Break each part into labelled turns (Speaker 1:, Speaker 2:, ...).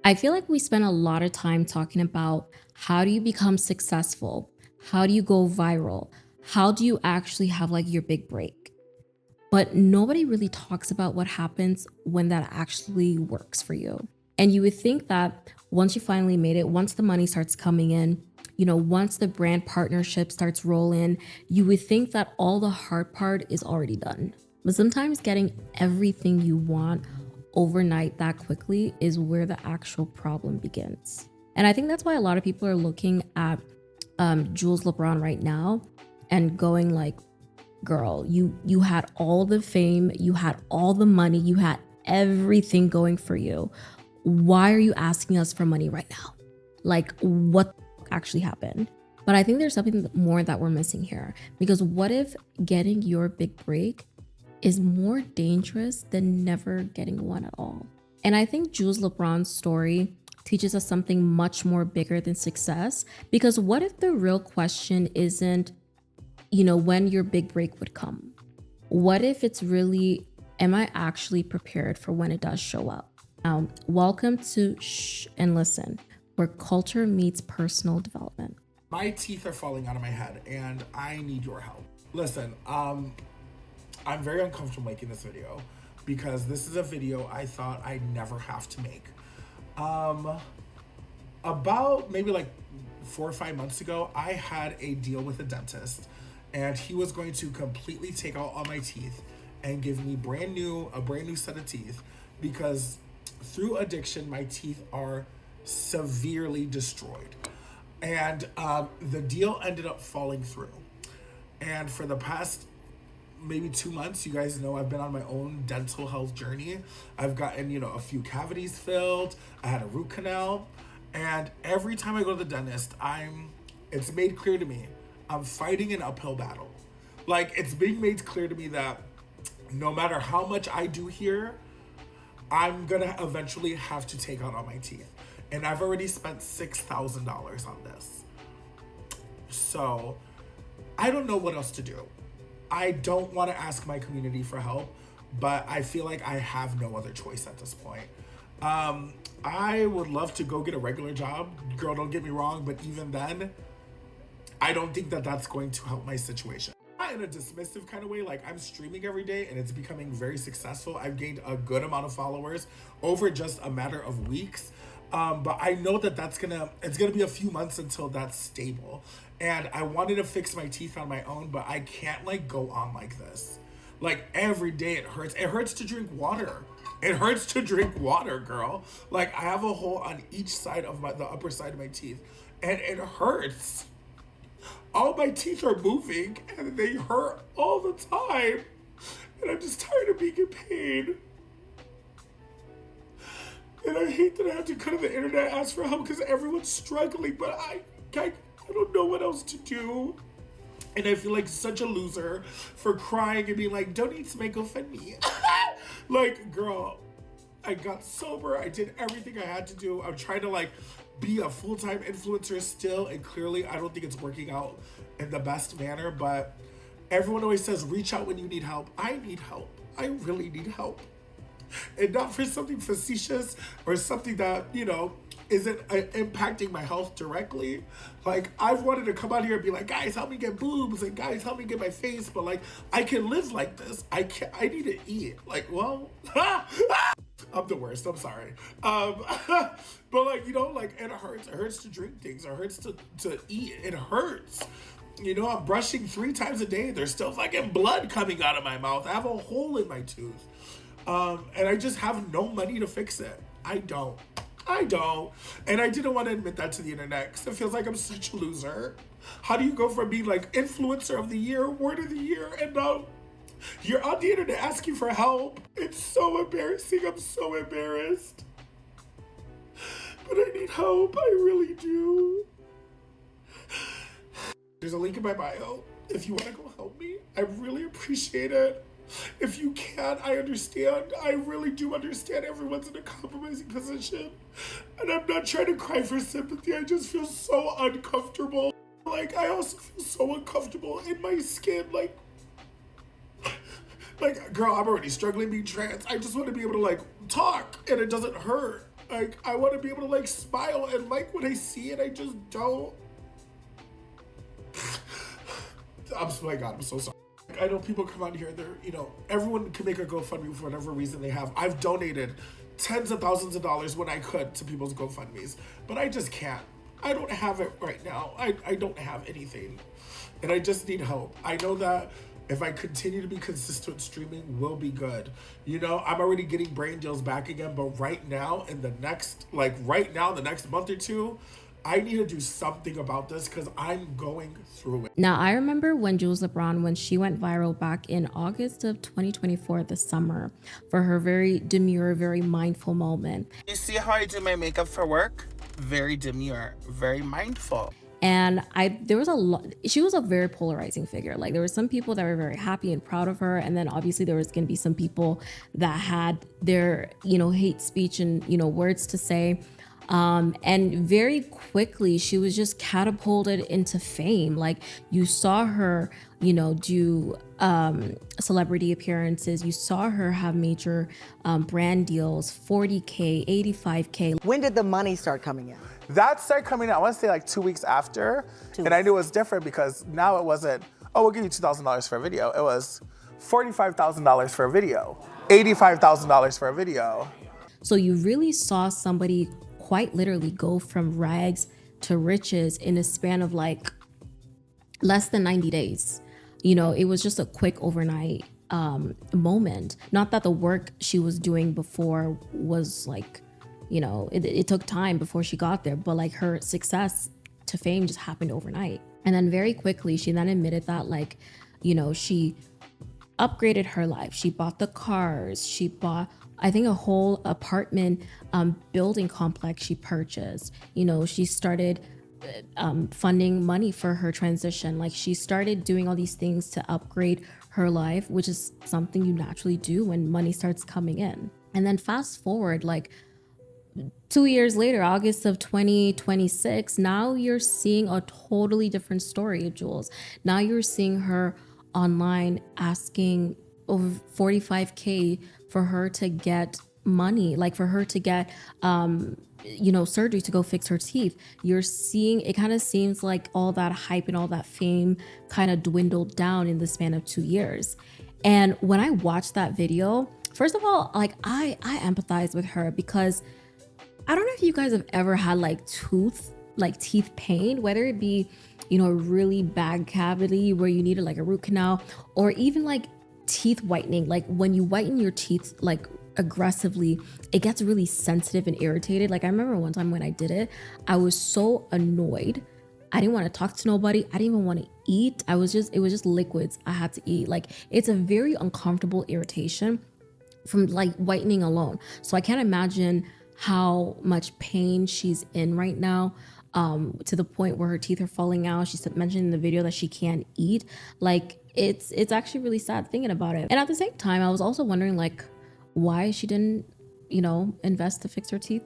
Speaker 1: I feel like we spend a lot of time talking about how do you become successful? How do you go viral? How do you actually have like your big break? But nobody really talks about what happens when that actually works for you. And you would think that once you finally made it, once the money starts coming in, once the brand partnership starts rolling, you would think that all the hard part is already done. But sometimes getting everything you want overnight that quickly is where the actual problem begins. And I think that's why a lot of people are looking at Jules Lebron right now and going like, girl, you had all the fame, you had all the money, you had everything going for you. Why are you asking us for money right now? Like, what actually happened? But I think there's something more that we're missing here, because what if getting your big break is more dangerous than never getting one at all? And I think Jules Lebron's story teaches us something much more bigger than success, because what if the real question isn't when your big break would come? What if it's really, am I actually prepared for when it does show up? Welcome to Shh and Listen, where culture meets personal development.
Speaker 2: My teeth are falling out of my head and I need your help. Listen, I'm very uncomfortable making this video because this is a video I thought I'd never have to make. About maybe like 4 or 5 months ago, I had a deal with a dentist and he was going to completely take out all my teeth and give me a brand new set of teeth, because through addiction, my teeth are severely destroyed. And the deal ended up falling through. And for the past maybe 2 months, you guys know I've been on my own dental health journey. I've gotten, a few cavities filled. I had a root canal. And every time I go to the dentist, it's made clear to me, I'm fighting an uphill battle. Like, it's being made clear to me that no matter how much I do here, I'm gonna eventually have to take out all my teeth. And I've already spent $6,000 on this. So I don't know what else to do. I don't want to ask my community for help, but I feel like I have no other choice at this point. I would love to go get a regular job. Girl, don't get me wrong, but even then, I don't think that that's going to help my situation. Not in a dismissive kind of way, like I'm streaming every day and it's becoming very successful. I've gained a good amount of followers over just a matter of weeks. But I know that it's gonna be a few months until that's stable. And I wanted to fix my teeth on my own, but I can't like go on like this. Like every day it hurts. It hurts to drink water. It hurts to drink water, girl. Like I have a hole on each side of the upper side of my teeth, and it hurts. All my teeth are moving and they hurt all the time. And I'm just tired of being in pain. And I hate that I have to come to the internet and ask for help because everyone's struggling, but I don't know what else to do. And I feel like such a loser for crying and being like, donate to my GoFundMe. Like, girl, I got sober. I did everything I had to do. I'm trying to like be a full-time influencer still, and clearly I don't think it's working out in the best manner, but everyone always says reach out when you need help. I need help. I really need help. And not for something facetious or something that, isn't impacting my health directly. Like, I've wanted to come out here and be like, guys, help me get boobs, and guys, help me get my face, but like, I can live like this. I need to eat. Like, well, I'm the worst, I'm sorry. But like, like it hurts. It hurts to drink things. It hurts to eat. It hurts. I'm brushing 3 times a day. There's still fucking blood coming out of my mouth. I have a hole in my tooth. And I just have no money to fix it. I don't. And I didn't want to admit that to the internet because it feels like I'm such a loser. How do you go from being like influencer of the year, word of the year, and now you're on the internet asking for help? It's so embarrassing. I'm so embarrassed. But I need help. I really do. There's a link in my bio if you want to go help me. I really appreciate it. If you can't, I understand. I really do understand. Everyone's in a compromising position. And I'm not trying to cry for sympathy. I just feel so uncomfortable. Like, I also feel so uncomfortable in my skin. Like, girl, I'm already struggling being trans. I just want to be able to, like, talk and it doesn't hurt. Like, I want to be able to like smile and like what I see, and I just don't. My God, I'm so sorry. I know people come out here, they're, everyone can make a GoFundMe for whatever reason they have. I've donated tens of thousands of dollars when I could to people's GoFundMes, but I just can't. I don't have it right now. I don't have anything, and I just need help. I know that if I continue to be consistent, streaming will be good. I'm already getting brain deals back again, but right now, in the next month or two, I need to do something about this because I'm going through it.
Speaker 1: Now, I remember when Jules Lebron, when she went viral back in August of 2024, the summer, for her very demure, very mindful moment.
Speaker 2: You see how I do my makeup for work? Very demure, very mindful.
Speaker 1: And there was a lot, she was a very polarizing figure. Like, there were some people that were very happy and proud of her. And then obviously there was going to be some people that had their, hate speech and, words to say. And very quickly, she was just catapulted into fame. Like, you saw her, do celebrity appearances. You saw her have major brand deals, 40K, 85K.
Speaker 3: When did the money start coming in?
Speaker 2: That started coming out, I want to say like 2 weeks after. And I knew it was different because now it wasn't, oh, we'll give you $2,000 for a video. It was $45,000 for a video, $85,000 for a video.
Speaker 1: So you really saw somebody quite literally go from rags to riches in a span of like less than 90 days. It was just a quick overnight moment. Not that the work she was doing before was like, it took time before she got there, but like her success to fame just happened overnight. And then very quickly, she then admitted that like, she upgraded her life. She bought the cars, she bought, I think, a whole apartment building complex she purchased. She started funding money for her transition. Like, she started doing all these things to upgrade her life, which is something you naturally do when money starts coming in. And then fast forward, like 2 years later, August of 2026, now you're seeing a totally different story of Jules. Now you're seeing her online asking over 45K for her to get money, like for her to get surgery to go fix her teeth. You're seeing, it kind of seems like all that hype and all that fame kind of dwindled down in the span of 2 years. And when I watched that video, first of all, like I empathize with her because I don't know if you guys have ever had like teeth pain, whether it be, a really bad cavity where you needed like a root canal, or even like teeth whitening. Like when you whiten your teeth like aggressively, it gets really sensitive and irritated. Like I remember one time when I did it, I was so annoyed. I didn't want to talk to nobody. I didn't even want to eat. It was just liquids I had to eat. Like, it's a very uncomfortable irritation from like whitening alone. So I can't imagine how much pain she's in right now, to the point where her teeth are falling out. She mentioned in the video that she can't eat. Like, it's actually really sad thinking about it. And at the same time, I was also wondering like why she didn't, invest to fix her teeth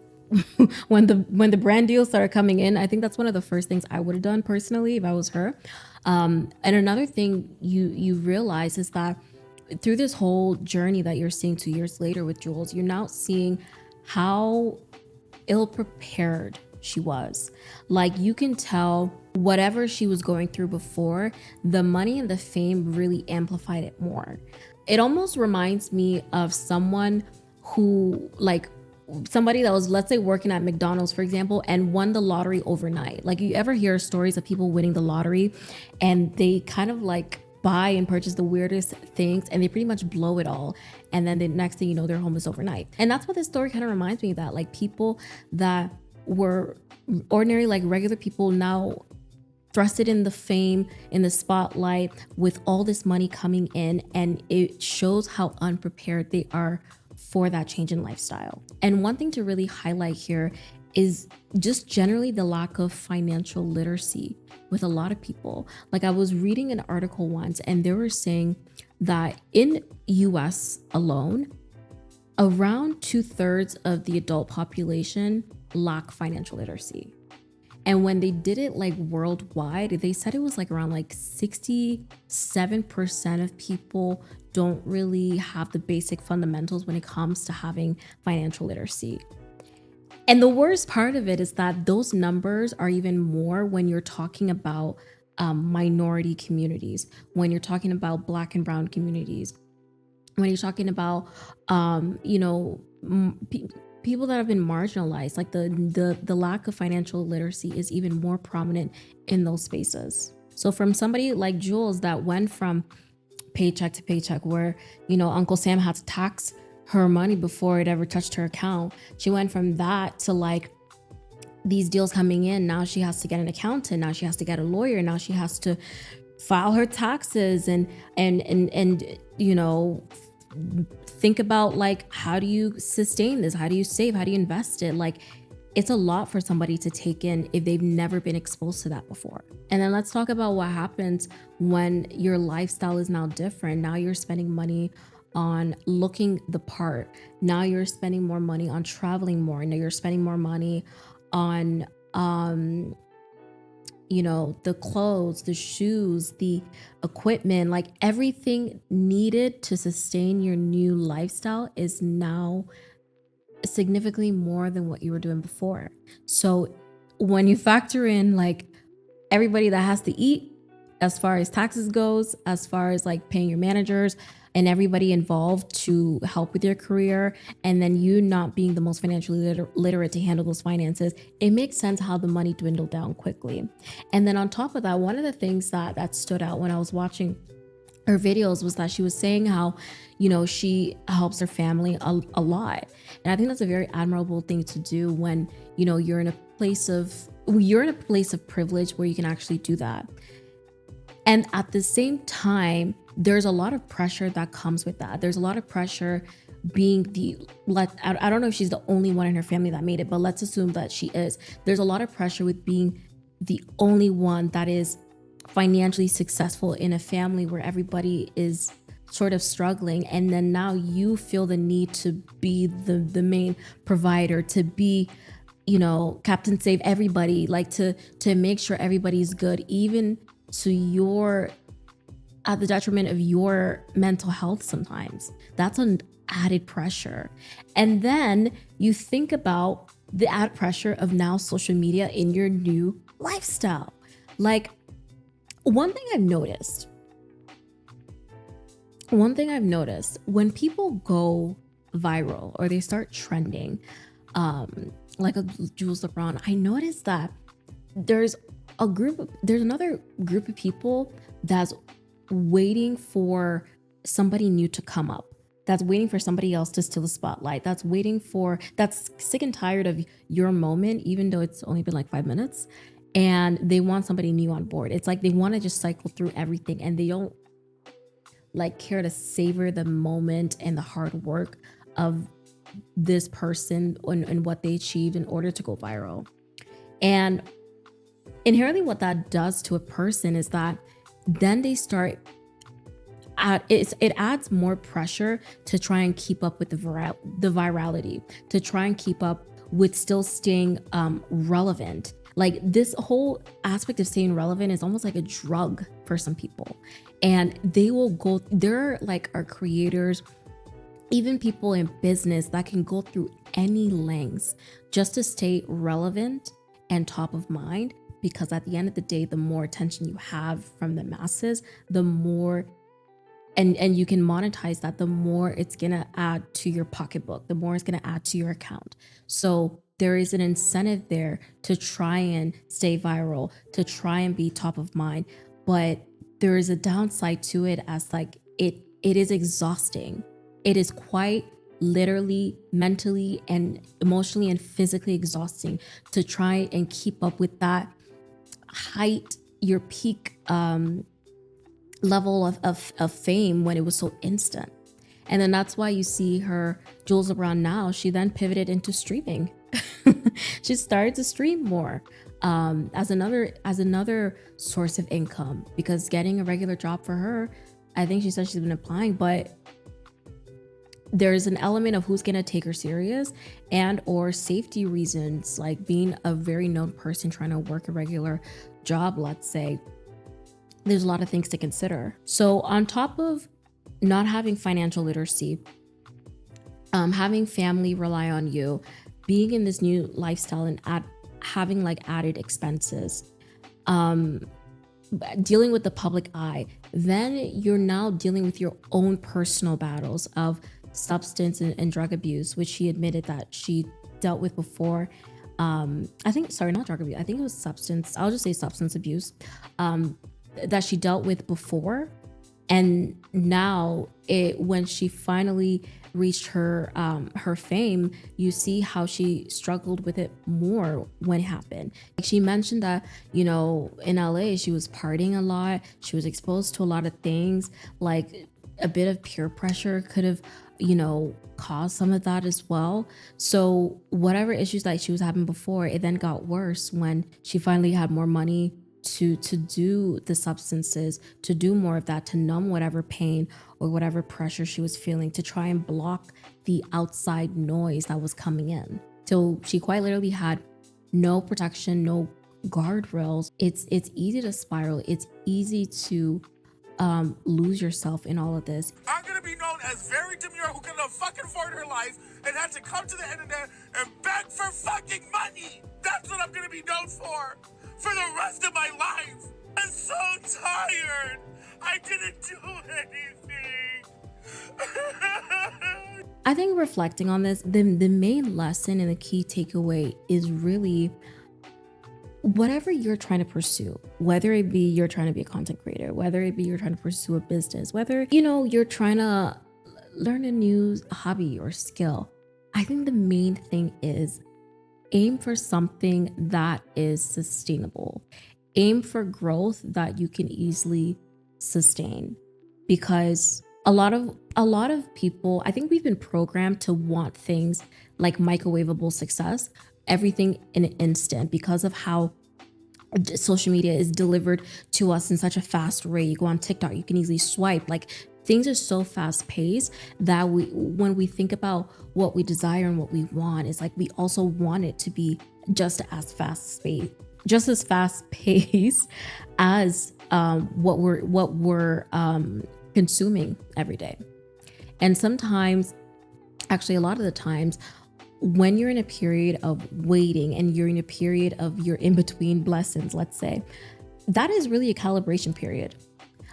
Speaker 1: when the brand deals started coming in. I think that's one of the first things I would have done personally if I was her. And another thing you realize is that through this whole journey that you're seeing 2 years later with Jules, you're now seeing how ill-prepared she was. Like, you can tell whatever she was going through before, the money and the fame really amplified it more. It almost reminds me of somebody that was, let's say, working at McDonald's, for example, and won the lottery overnight. Like, you ever hear stories of people winning the lottery and they kind of like buy and purchase the weirdest things and they pretty much blow it all, and then the next thing you know, they're homeless overnight. And that's what this story kind of reminds me of, that like people that were ordinary, like regular people, now thrusted in the fame, in the spotlight with all this money coming in, and it shows how unprepared they are for that change in lifestyle. And one thing to really highlight here is just generally the lack of financial literacy with a lot of people. Like, I was reading an article once and they were saying that in US alone, around 2/3 of the adult population lack financial literacy. And when they did it like worldwide, they said it was like around like 67% of people don't really have the basic fundamentals when it comes to having financial literacy. And the worst part of it is that those numbers are even more when you're talking about minority communities, when you're talking about Black and Brown communities, when you're talking about, you know, people that have been marginalized. Like the lack of financial literacy is even more prominent in those spaces. So from somebody like Jules that went from paycheck to paycheck, where, you know, Uncle Sam had to tax her money before it ever touched her account. She went from that to like these deals coming in. Now she has to get an accountant. Now she has to get a lawyer. Now she has to file her taxes and you know, think about like, how do you sustain this? How do you save? How do you invest it? Like, it's a lot for somebody to take in if they've never been exposed to that before. And then let's talk about what happens when your lifestyle is now different. Now you're spending money on looking the part. Now you're spending more money on traveling more. Now you're spending more money on you know, the clothes, the shoes, the equipment, like everything needed to sustain your new lifestyle is now significantly more than what you were doing before. So when you factor in like everybody that has to eat, as far as taxes goes, as far as like paying your managers and everybody involved to help with your career, and then you not being the most financially literate to handle those finances, it makes sense how the money dwindled down quickly. And then on top of that, one of the things that stood out when I was watching her videos was that she was saying how, you know, she helps her family a lot. And I think that's a very admirable thing to do when, you know, you're in a place of privilege where you can actually do that. And at the same time, there's a lot of pressure that comes with that. There's a lot of pressure being I don't know if she's the only one in her family that made it, but let's assume that she is. There's a lot of pressure with being the only one that is financially successful in a family where everybody is sort of struggling. And then now you feel the need to be the main provider, to be, you know, Captain Save Everybody, like to make sure everybody's good, even to your, at the detriment of your mental health sometimes. That's an added pressure. And then you think about the added pressure of now social media in your new lifestyle. Like, one thing I've noticed when people go viral or they start trending, like a Jules Lebron, I noticed that there's another group of people that's waiting for somebody new to come up, that's waiting for somebody else to steal the spotlight, that's sick and tired of your moment, even though it's only been like 5 minutes, and they want somebody new on board. It's like they want to just cycle through everything, and they don't like care to savor the moment and the hard work of this person and what they achieved in order to go viral. And inherently what that does to a person is that then they start it adds more pressure to try and keep up with the virality, to try and keep up with still staying relevant. Like, this whole aspect of staying relevant is almost like a drug for some people. And there are creators, even people in business that can go through any lengths just to stay relevant and top of mind, because at the end of the day, the more attention you have from the masses, the more and you can monetize that, the more it's gonna add to your pocketbook, the more it's gonna add to your account. So there is an incentive there to try and stay viral, to try and be top of mind. But there is a downside to it, as like it is exhausting. It is quite literally, mentally, and emotionally and physically exhausting to try and keep up with that height, your peak level of fame when it was so instant. And then that's why you see her, Jules Lebron, now, she then pivoted into streaming. She started to stream more as another source of income, because getting a regular job for her, I think she said she's been applying, but there's an element of who's going to take her serious, and or safety reasons, like being a very known person trying to work a regular job, let's say. There's a lot of things to consider. So on top of not having financial literacy, having family rely on you, being in this new lifestyle and having like added expenses, dealing with the public eye, then you're now dealing with your own personal battles of substance and drug abuse, which she admitted that she dealt with before. I think, sorry, not drug abuse. I think it was substance. I'll just say substance abuse, that she dealt with before. And now when she finally reached her fame, you see how she struggled with it more when it happened. Like she mentioned that, you know, in LA she was partying a lot, she was exposed to a lot of things, like a bit of peer pressure could have, you know, caused some of that as well. So whatever issues that she was having before, it then got worse when she finally had more money to do the substances, to do more of that, to numb whatever pain or whatever pressure she was feeling, to try and block the outside noise that was coming in. So she quite literally had no protection, no guardrails. It's easy to spiral. It's easy to lose yourself in all of this.
Speaker 2: I'm gonna be known as very demure who couldn't fucking afford her life and had to come to the internet and beg for fucking money. That's what I'm gonna be known for the rest of my life. I'm so tired. I didn't do anything.
Speaker 1: I think reflecting on this, the main lesson and the key takeaway is really whatever you're trying to pursue, whether it be you're trying to be a content creator, whether it be you're trying to pursue a business, whether, you know, you're trying to learn a new hobby or skill. I think the main thing is aim for something that is sustainable. Aim for growth that you can easily sustain, because a lot of people, I think we've been programmed to want things like microwavable success, everything in an instant, because of how social media is delivered to us in such a fast rate. You go on TikTok, you can easily swipe. Like things are so fast paced that when we think about what we desire and what we want, it's like we also want it to be just as fast paced as what we're consuming every day. And sometimes, actually a lot of the times, when you're in a period of waiting and you're in a period of your in-between blessings, let's say, that is really a calibration period.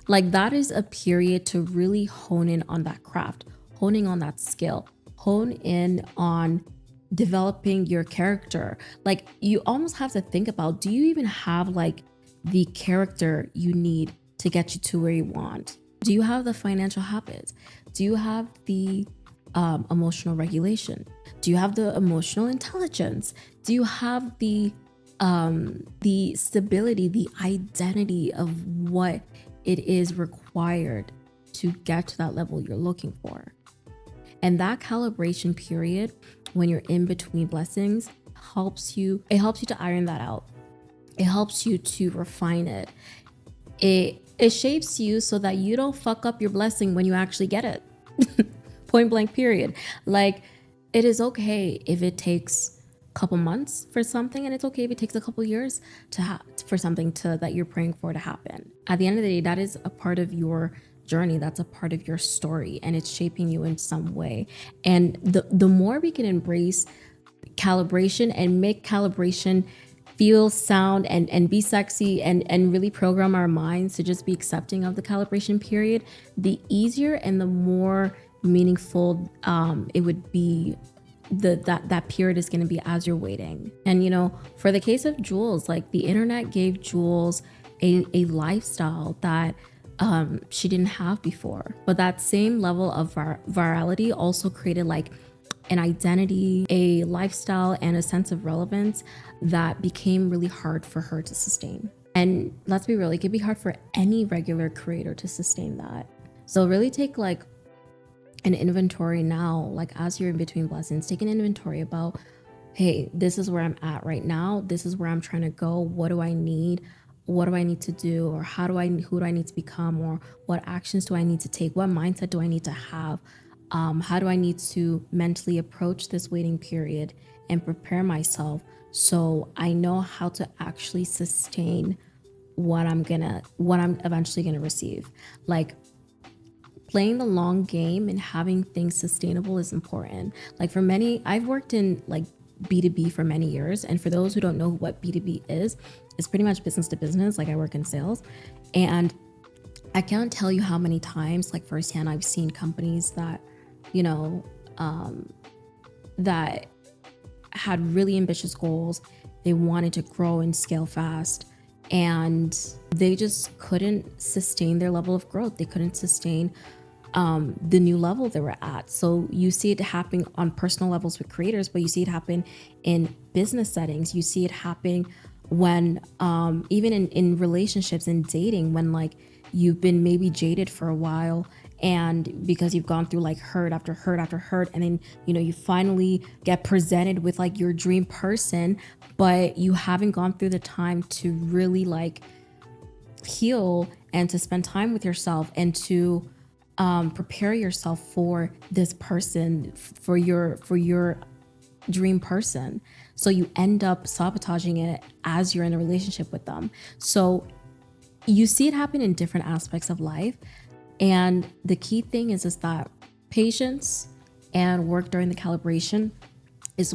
Speaker 1: Like that is a period to really hone in on that craft, honing on that skill, hone in on developing your character. Like you almost have to think about, do you even have like the character you need to get you to where you want? Do you have the financial habits? Do you have the emotional regulation? Do you have the emotional intelligence? Do you have the stability, the identity of what it is required to get to that level you're looking for? And that calibration period, when you're in between blessings, helps you to iron that out. It helps you to refine it. It shapes you so that you don't fuck up your blessing when you actually get it. Point blank period. Like it is okay if it takes a couple months for something, and it's okay if it takes a couple years for something that you're praying for to happen. At the end of the day, that is a part of your journey. That's a part of your story, and it's shaping you in some way. And the more we can embrace calibration and make calibration feel, sound, and be sexy, and really program our minds to just be accepting of the calibration period, the easier and the more meaningful it would be, that period is going to be as you're waiting. And you know, for the case of Jules, like the internet gave Jules a lifestyle that she didn't have before, but that same level of virality also created like an identity, a lifestyle, and a sense of relevance that became really hard for her to sustain. And let's be real, it could be hard for any regular creator to sustain that. So really take like an inventory now, like as you're in between blessings, take an inventory about, hey, this is where I'm at right now. This is where I'm trying to go. What do I need? What do I need to do? Or who do I need to become? Or what actions do I need to take? What mindset do I need to have? How do I need to mentally approach this waiting period and prepare myself so I know how to actually sustain what I'm eventually gonna receive. Like playing the long game and having things sustainable is important. Like for many, I've worked in like B2B for many years. And for those who don't know what B2B is, it's pretty much business to business. Like I work in sales, and I can't tell you how many times, like firsthand, I've seen companies that, you know, that had really ambitious goals. They wanted to grow and scale fast, and they just couldn't sustain their level of growth. They couldn't sustain the new level they were at. So you see it happening on personal levels with creators, but you see it happen in business settings. You see it happening when even in relationships and dating, when like you've been maybe jaded for a while, and because you've gone through like hurt after hurt after hurt, and then you finally get presented with like your dream person, but you haven't gone through the time to really like heal and to spend time with yourself and to prepare yourself for this person, for your dream person. So you end up sabotaging it as you're in a relationship with them. So you see it happen in different aspects of life. And the key thing is that patience and work during the calibration is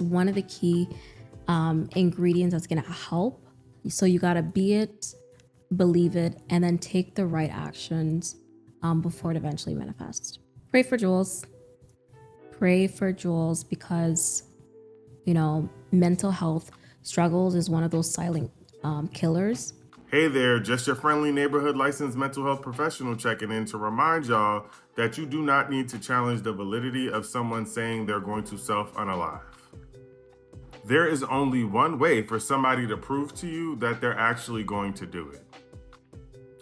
Speaker 1: one of the key ingredients that's going to help. So you got to be it, believe it, and then take the right actions before it eventually manifests. Pray for Jules. Pray for Jules, because mental health struggles is one of those silent killers.
Speaker 3: Hey there, just your friendly neighborhood licensed mental health professional checking in to remind y'all that you do not need to challenge the validity of someone saying they're going to self-unalive. There is only one way for somebody to prove to you that they're actually going to do it.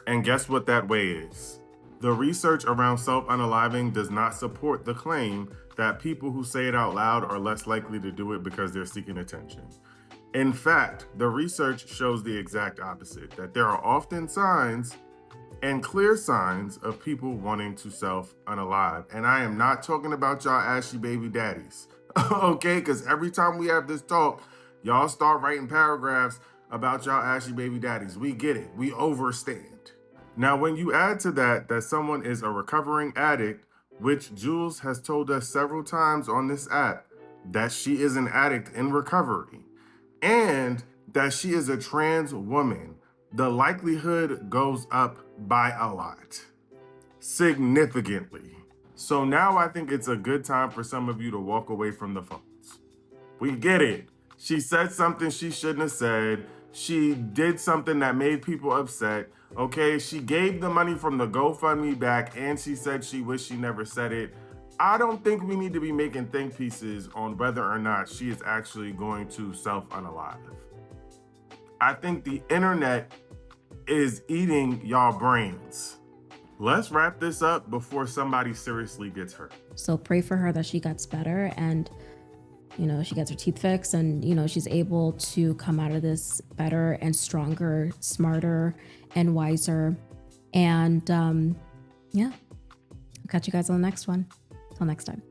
Speaker 3: And guess what that way is? The research around self-unaliving does not support the claim that people who say it out loud are less likely to do it because they're seeking attention. In fact, the research shows the exact opposite, that there are often signs and clear signs of people wanting to self-unalive. And I am not talking about y'all ashy baby daddies, okay? Because every time we have this talk, y'all start writing paragraphs about y'all ashy baby daddies. We get it. We overstand. Now, when you add to that someone is a recovering addict, which Jules has told us several times on this app, that she is an addict in recovery, and that she is a trans woman, the likelihood goes up by a lot, significantly. So now I think it's a good time for some of you to walk away from the phones. We get it. She said something she shouldn't have said. She did something that made people upset. Okay, she gave the money from the GoFundMe back, and she said she wished she never said it. I don't think we need to be making think pieces on whether or not she is actually going to self-unalive. I think the internet is eating y'all brains. Let's wrap this up before somebody seriously gets hurt.
Speaker 1: So pray for her that she gets better and, she gets her teeth fixed and, she's able to come out of this better and stronger, smarter and wiser. And I'll catch you guys on the next one. Till next time.